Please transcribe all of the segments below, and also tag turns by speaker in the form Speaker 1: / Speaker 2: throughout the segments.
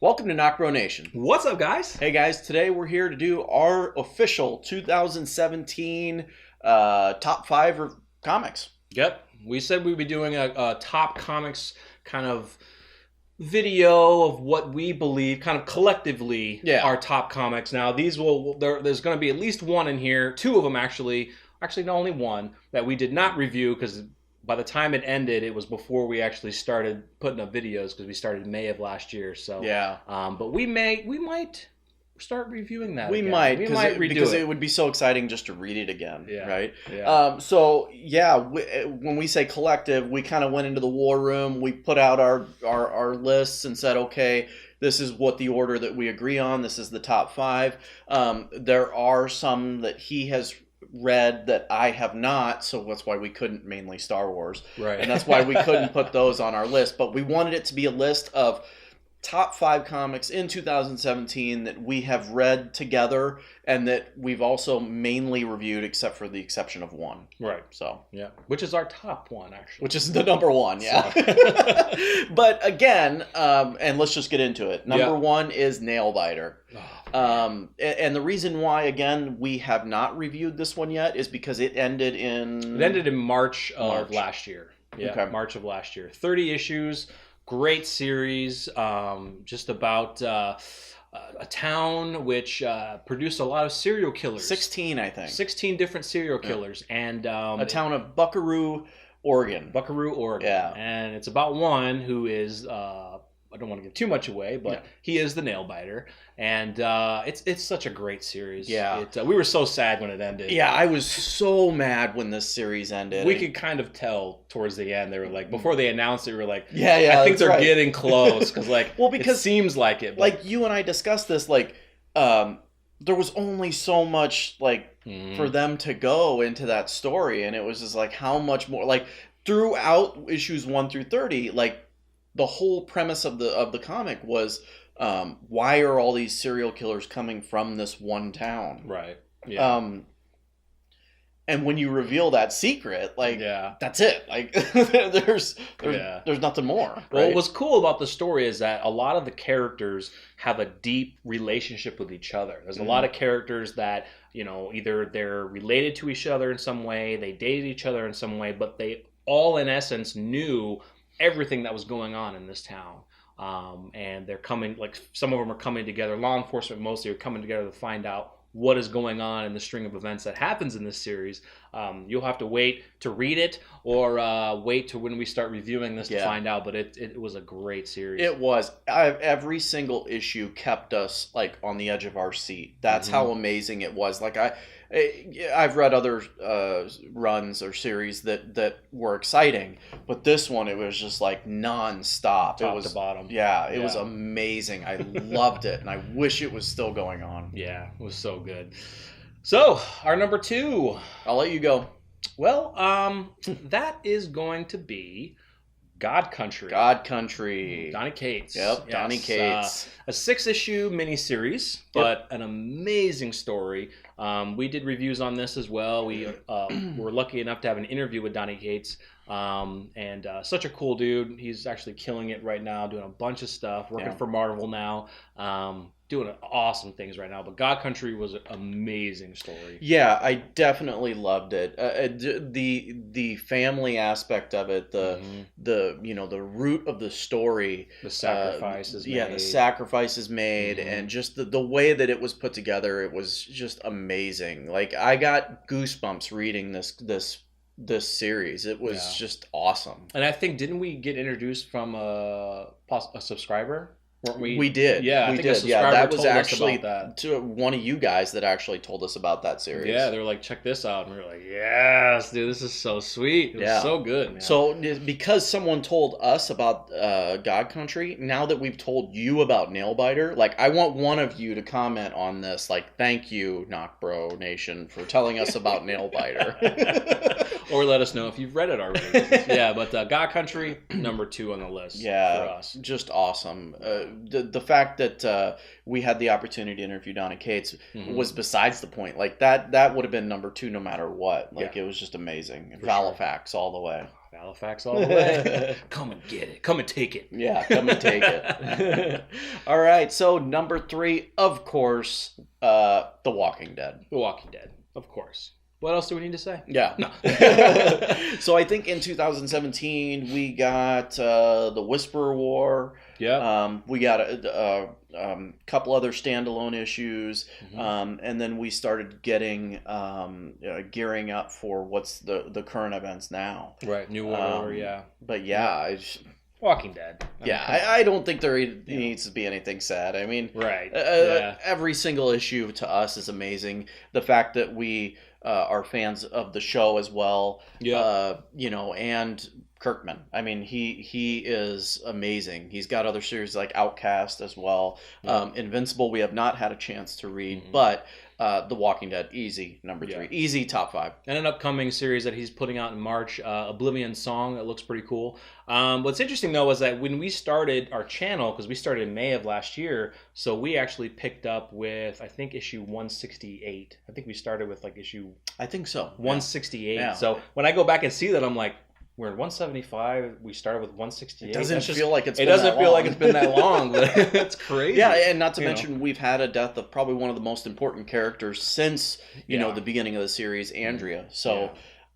Speaker 1: Welcome to NocBro Nation.
Speaker 2: What's up, guys?
Speaker 1: Hey guys, today we're here to do our official 2017 top 5 comics.
Speaker 2: Yep. We said we'd be doing a top comics kind of video of what we believe kind of collectively are top comics. Now, these there's going to be at least one in here, two of them actually no, only one that we did not review because by the time it ended, it was before we actually started putting up videos because we started in May of last year. So but we might start reviewing that.
Speaker 1: We
Speaker 2: again.
Speaker 1: might
Speaker 2: because
Speaker 1: it would be so exciting just to read it again, right?
Speaker 2: Yeah.
Speaker 1: When we say collective, we kind of went into the war room. We put out our lists and said, okay, this is what the order that we agree on. This is the top 5. There are some that he has read that I have not, so that's why we couldn't, mainly Star Wars,
Speaker 2: right?
Speaker 1: And that's why we couldn't put those on our list. But we wanted it to be a list of top 5 comics in 2017 that we have read together and that we've also mainly reviewed, except for the exception of one.
Speaker 2: Right.
Speaker 1: So
Speaker 2: yeah, which is our top one actually.
Speaker 1: Which is the number 1, yeah. So. But again, and let's just get into it. Number 1 is Nailbiter. And the reason why, again, we have not reviewed this one yet is because it ended in
Speaker 2: March of last year. Yeah,
Speaker 1: okay.
Speaker 2: March of last year. 30 issues. Great series, just about a town which produced a lot of serial killers.
Speaker 1: 16, I think.
Speaker 2: 16 different serial killers. And
Speaker 1: a town of Buckaroo, Oregon.
Speaker 2: Yeah. And it's about one who is, I don't want to give too much away, but he is the Nailbiter. And it's such a great series.
Speaker 1: Yeah.
Speaker 2: We were so sad when it ended.
Speaker 1: Yeah, I was so mad when this series ended.
Speaker 2: We could kind of tell towards the end. They were like, before they announced it, we were like,
Speaker 1: I
Speaker 2: think they're getting close. Because because it seems like it. But...
Speaker 1: Like, you and I discussed this, there was only so much, for them to go into that story. And it was just like, how much more, throughout issues 1 through 30, the whole premise of the comic was, why are all these serial killers coming from this one town?
Speaker 2: Right. Yeah.
Speaker 1: And when you reveal that secret, that's it. There's nothing more. Right?
Speaker 2: Well, what was cool about the story is that a lot of the characters have a deep relationship with each other. There's a lot of characters that, either they're related to each other in some way, they dated each other in some way, but they all, in essence, knew everything that was going on in this town. And they're coming, some of them are coming together, law enforcement mostly are coming together to find out what is going on in the string of events that happens in this series. You'll have to wait to read it or wait to when we start reviewing this to find out, but it was a great series.
Speaker 1: It was. Every single issue kept us on the edge of our seat. That's how amazing it was. I've read other runs or series that were exciting, but this one, it was just non-stop.
Speaker 2: Top to bottom.
Speaker 1: Yeah, it was amazing. I loved it, and I wish it was still going on.
Speaker 2: Yeah, it was so good. So, our number 2.
Speaker 1: I'll let you go.
Speaker 2: Well, that is going to be God Country.
Speaker 1: God Country.
Speaker 2: Donny Cates.
Speaker 1: Yep, yes. Donny Cates.
Speaker 2: A 6-issue miniseries, but an amazing story. We did reviews on this as well. We were lucky enough to have an interview with Donny Cates. And such a cool dude. He's actually killing it right now, doing a bunch of stuff, working for Marvel now. Doing awesome things right now. But God Country was an amazing story.
Speaker 1: Yeah, I definitely loved it. The family aspect of it, the root of the story,
Speaker 2: the sacrifices made.
Speaker 1: Yeah, the sacrifices made, and just the way that it was put together, it was just amazing. I got goosebumps reading this series. It was just awesome.
Speaker 2: And I think, didn't we get introduced from a subscriber? Weren't we?
Speaker 1: We did.
Speaker 2: Yeah,
Speaker 1: we did. Yeah, that was actually
Speaker 2: that.
Speaker 1: To one of you guys that actually told us about that series.
Speaker 2: Yeah, they were like, check this out. And we were like, yes, dude, this is so sweet. It was so good, man.
Speaker 1: So because someone told us about God Country, now that we've told you about Nailbiter, I want one of you to comment on this. Thank you, NocBro Nation, for telling us about Nailbiter.
Speaker 2: Or let us know if you've read it already. Yeah, but God Country, number 2 on the list for us.
Speaker 1: Just awesome. The fact that we had the opportunity to interview Donny Cates was besides the point. Like that would have been number 2 no matter what. Like it was just amazing. Halifax all the way.
Speaker 2: Halifax all the way. Come and get it. Come and take it.
Speaker 1: Yeah, come and take it. All right, so number 3, of course, The Walking Dead.
Speaker 2: The Walking Dead, of course. What else do we need to say?
Speaker 1: Yeah. No. So I think in 2017 we got the Whisperer War.
Speaker 2: Yeah.
Speaker 1: We got a couple other standalone issues, and then we started getting gearing up for what's the current events now.
Speaker 2: Right. New Order. Yeah.
Speaker 1: But yeah,
Speaker 2: Walking Dead.
Speaker 1: I don't think there needs to be anything said. I mean,
Speaker 2: right.
Speaker 1: Every single issue to us is amazing. The fact that we are fans of the show as well. Yeah. And Kirkman. I mean, he is amazing. He's got other series like Outcast as well. Yeah. Invincible, we have not had a chance to read, but The Walking Dead, easy number 3, easy top 5.
Speaker 2: And an upcoming series that he's putting out in March, Oblivion Song, that looks pretty cool. What's interesting though is that when we started our channel, because we started in May of last year, so we actually picked up with I think issue 168. I think we started with like issue.
Speaker 1: I think so.
Speaker 2: 168. Yeah. So when I go back and see that, I'm like, we're at 175. We started with 168.
Speaker 1: It doesn't feel like it's
Speaker 2: been that long, but it's crazy.
Speaker 1: Yeah, and not to mention we've had a death of probably one of the most important characters since the beginning of the series, Andrea. So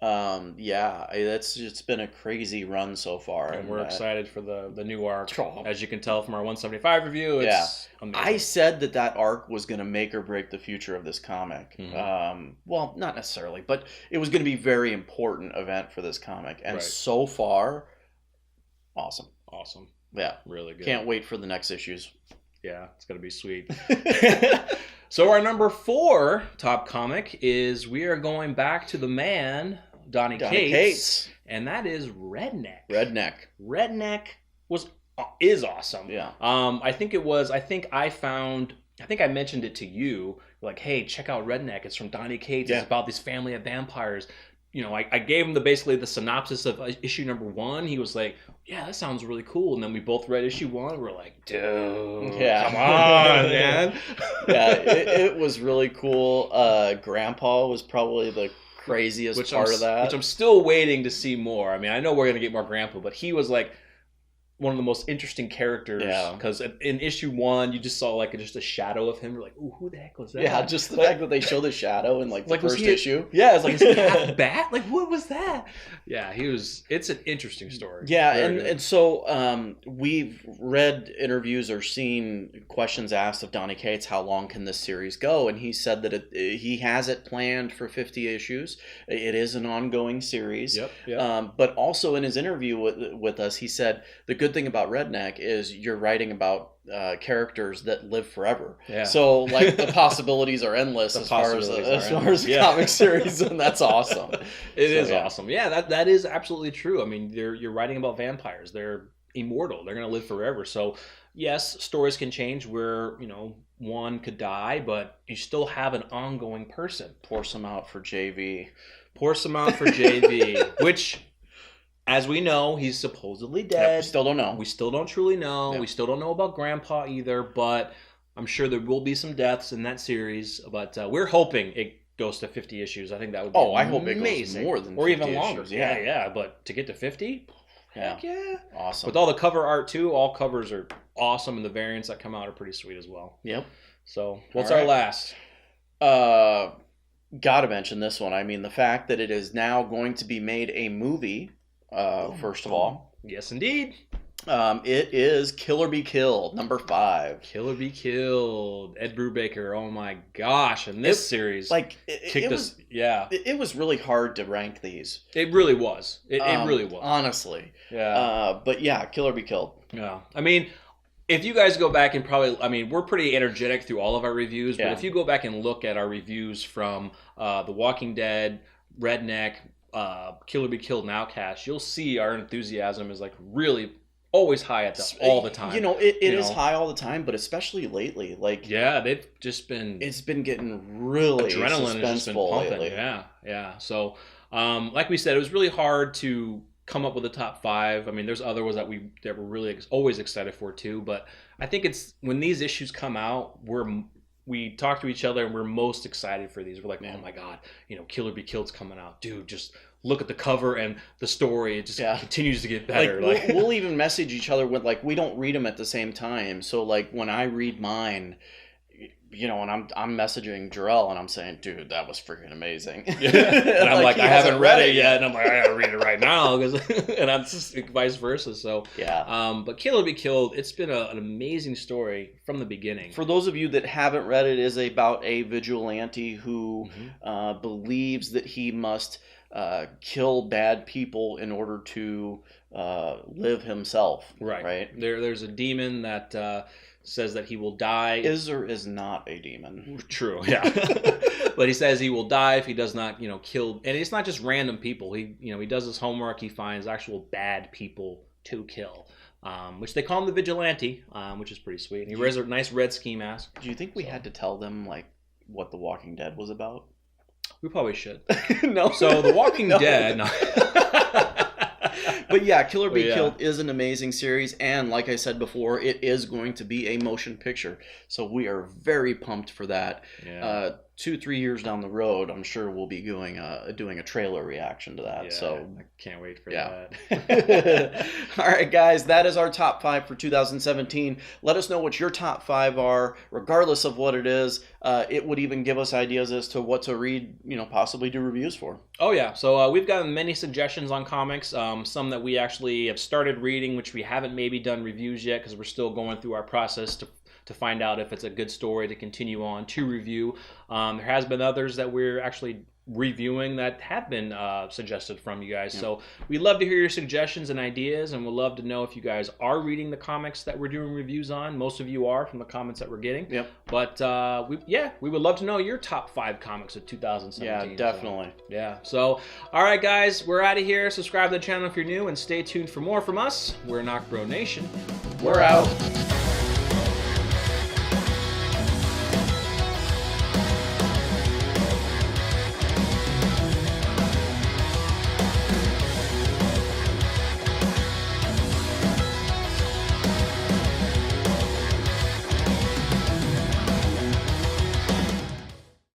Speaker 1: it's been a crazy run so far,
Speaker 2: and we're excited for the new arc. As you can tell from our 175 review, it's amazing.
Speaker 1: I said that arc was going to make or break the future of this comic. Well, not necessarily, but it was going to be a very important event for this comic, and so far, awesome. Yeah,
Speaker 2: really good.
Speaker 1: Can't wait for the next issues.
Speaker 2: Yeah, it's going to be sweet. So our number 4 top comic is we are going back to the man, Donny Cates, and that is Redneck. Redneck is awesome. Yeah. I mentioned it to you, like, hey, check out Redneck. It's from Donny Cates. It's about this family of vampires. I gave him the synopsis of issue number 1. He was like, yeah, that sounds really cool. And then we both read issue 1. We're like, dude, come on, man.
Speaker 1: Yeah, it was really cool. Grandpa was probably the craziest part of that.
Speaker 2: Which I'm still waiting to see more. I mean, I know we're going to get more Grandpa, but he was like one of the most interesting characters, because in issue 1 you just saw just a shadow of him. You're like, ooh, who the heck was that?
Speaker 1: Yeah, just the fact that they show the shaw in the first issue.
Speaker 2: Yeah, it's like, is he half bat? Like, what was that? Yeah, it's an interesting story.
Speaker 1: Yeah, and so we've read interviews or seen questions asked of Donny Cates, how long can this series go? And he said that he has it planned for 50 issues. It is an ongoing series. Yep. But also in his interview with us, he said the good thing about Redneck is you're writing about characters that live forever. Yeah. So the possibilities are endless as far as the comic series, and that's awesome.
Speaker 2: It is awesome. Yeah, that is absolutely true. I mean, you're writing about vampires. They're immortal. They're going to live forever. So yes, stories can change where one could die, but you still have an ongoing person.
Speaker 1: Pour some out for JV.
Speaker 2: Which, as we know, he's supposedly dead.
Speaker 1: Yep, we still don't know.
Speaker 2: We still don't truly know. Yep. We still don't know about Grandpa either, but I'm sure there will be some deaths in that series. But we're hoping it goes to 50 issues. I think that would be amazing.
Speaker 1: I hope it goes more than 50
Speaker 2: or even longer.
Speaker 1: Issues.
Speaker 2: Yeah. But to get to 50, heck yeah.
Speaker 1: Awesome.
Speaker 2: With all the cover art too, all covers are awesome, and the variants that come out are pretty sweet as well.
Speaker 1: Yep.
Speaker 2: So what's our last?
Speaker 1: Gotta mention this one. I mean, the fact that it is now going to be made a movie. First of all,
Speaker 2: yes, indeed.
Speaker 1: It is Kill or Be Killed, number 5.
Speaker 2: Kill or Be Killed. Ed Brubaker. Oh my gosh! And this series,
Speaker 1: it was really hard to rank these.
Speaker 2: It really was. It really was.
Speaker 1: Honestly.
Speaker 2: Yeah.
Speaker 1: But yeah, Kill or Be Killed.
Speaker 2: Yeah. I mean, if you guys go back and we're pretty energetic through all of our reviews. But if you go back and look at our reviews from The Walking Dead, Redneck, Kill or Be Killed, and Outcast, you'll see our enthusiasm is really always high all the time.
Speaker 1: It is high all the time, but especially lately,
Speaker 2: they've just been.
Speaker 1: It's been getting really
Speaker 2: adrenaline has just been pumping.
Speaker 1: Lately.
Speaker 2: Yeah. So like we said, it was really hard to come up with a top 5. I mean, there's other ones that we're really always excited for too. But I think it's when these issues come out, we talk to each other and we're most excited for these. We're like, oh my God, Killer Be Killed's coming out, dude. Just look at the cover and the story. It just continues to get better.
Speaker 1: Like, we'll even message each other with we don't read them at the same time. So like when I read mine, and I'm messaging Jarrell and I'm saying, dude, that was freaking amazing.
Speaker 2: Yeah. And I'm like I haven't read it yet. And I'm like, I gotta read it right now. And I'm just vice versa. So
Speaker 1: yeah.
Speaker 2: But Killer Be Killed, it's been an amazing story from the beginning.
Speaker 1: For those of you that haven't read it, it is about a vigilante who believes that he must kill bad people in order to live himself. Right.
Speaker 2: There's a demon that says that he will die.
Speaker 1: Is or is not a demon.
Speaker 2: True, yeah. But he says he will die if he does not, kill. And it's not just random people. He does his homework. He finds actual bad people to kill, which they call him the Vigilante, which is pretty sweet. And he wears a nice red ski mask.
Speaker 1: Do you think we had to tell them what The Walking Dead was about?
Speaker 2: We probably should.
Speaker 1: No.
Speaker 2: So The Walking Dead. No.
Speaker 1: But yeah, Killer Be Killed is an amazing series, and like I said before, it is going to be a motion picture. So we are very pumped for that.
Speaker 2: Yeah.
Speaker 1: 2-3 years down the road, I'm sure we'll be doing a trailer reaction to that.
Speaker 2: Yeah,
Speaker 1: so
Speaker 2: I can't wait for that.
Speaker 1: All right, guys, that is our top 5 for 2017. Let us know what your top 5 are, regardless of what it is. It would even give us ideas as to what to read, possibly do reviews for.
Speaker 2: Oh yeah, so we've gotten many suggestions on comics. Some that we actually have started reading, which we haven't maybe done reviews yet because we're still going through our process to find out if it's a good story to continue on to review. There has been others that we're actually reviewing that have been suggested from you guys. So we'd love to hear your suggestions and ideas, and we'd love to know if you guys are reading the comics that we're doing reviews on. Most of you are from the comments that we're getting.
Speaker 1: Yep.
Speaker 2: But we would love to know your top 5 comics of 2017.
Speaker 1: Yeah, definitely.
Speaker 2: So all right, guys, we're out of here. Subscribe to the channel if you're new, and stay tuned for more from us. We're NocBro Nation.
Speaker 1: We're out.